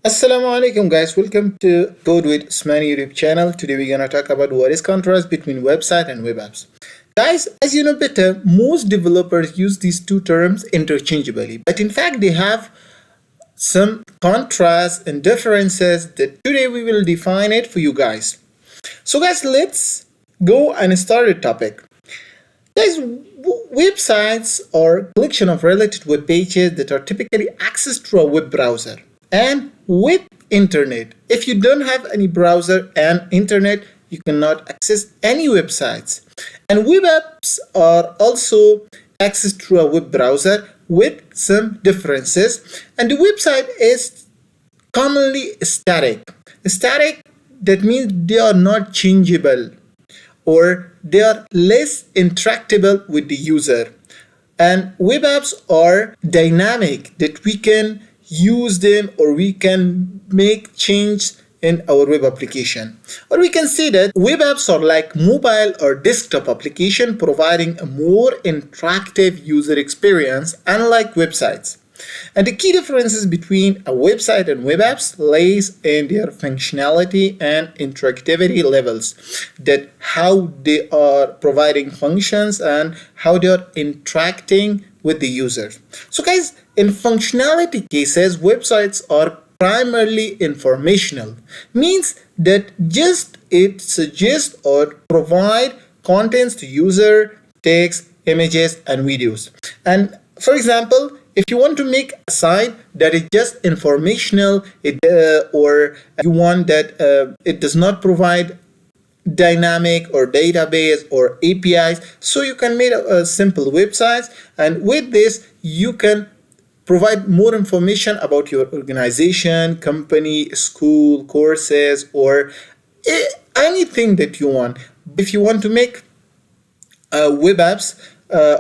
Assalamu alaikum guys, welcome to Code with Usmani YouTube channel. Today we're gonna talk about what is contrast between website and web apps. Guys, as you know better, most developers use these two terms interchangeably, but in fact they have some contrasts and differences that today we will define it for you guys. So guys, let's go and start the topic. Guys, websites are a collection of related web pages that are typically accessed through a web browser and with internet. If you don't have any browser and internet, you cannot access any websites. And web apps are also accessed through a web browser with some differences. And the website is commonly static. Static, that means they are not changeable or they are less interactable with the user. And web apps are dynamic, that we can use them or we can make change in our web application. Or we can say that web apps are like mobile or desktop application providing a more interactive user experience unlike websites. And the key differences between a website and web apps lays in their functionality and interactivity levels, that how they are providing functions and how they are interacting with the user. So guys, in functionality cases, websites are primarily informational, means that just it suggests or provide contents to user, text, images and videos. And for example, if you want to make a site that is just informational, or you want that it does not provide dynamic or database or APIs, so you can make a simple website, and with this you can provide more information about your organization, company, school, courses, or anything that you want. If you want to make web apps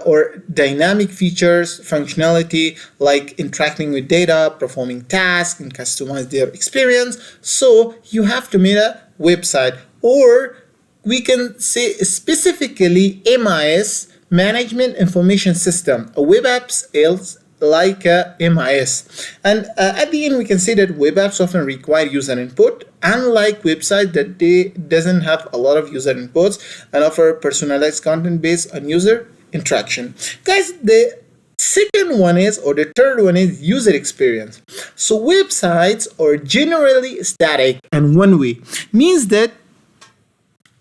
or dynamic features, functionality like interacting with data, performing tasks, and customize their experience, so you have to make a website. Or we can say specifically MIS, Management Information System. A web apps is like a MIS. And at the end, we can say that web apps often require user input, unlike websites that they doesn't have a lot of user inputs and offer personalized content based on user interaction. Guys, the second one is, or the third one is user experience. So websites are generally static and one way, means that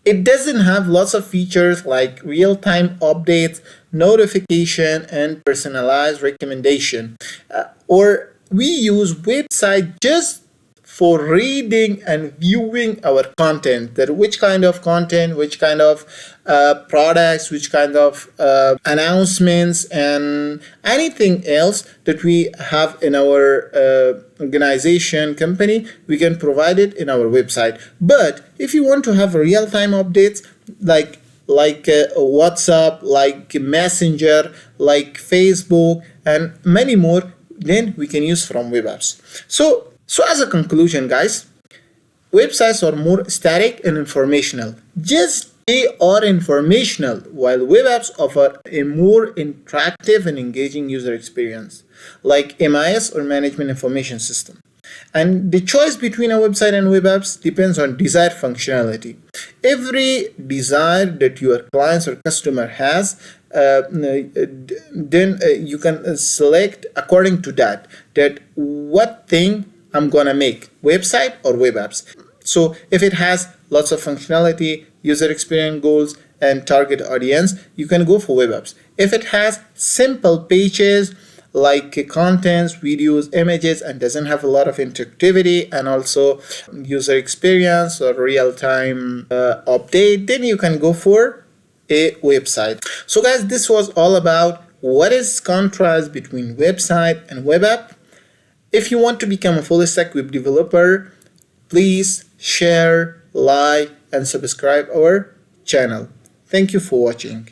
it doesn't have lots of features like real-time updates, notification, and personalized recommendation. Or we use website just for reading and viewing our content, that which kind of content, which kind of products, which kind of announcements and anything else that we have in our organization, company, we can provide it in our website. But if you want to have real-time updates like WhatsApp, like Messenger, like Facebook, and many more, then we can use from web apps. So as a conclusion, guys, websites are more static and informational. Just they are informational, while web apps offer a more interactive and engaging user experience, like MIS or Management Information System. And the choice between a website and web apps depends on desired functionality. Every desire that your clients or customer has, then you can select according to that what thing I'm gonna make, website or web apps. So if it has lots of functionality, user experience goals, and target audience, you can go for web apps. If it has simple pages like contents, videos, images, and doesn't have a lot of interactivity and also user experience or real-time update, then you can go for a website. So guys, this was all about what is contrast between website and web app. If you want to become a full stack web developer, please share, like, and subscribe our channel. Thank you for watching.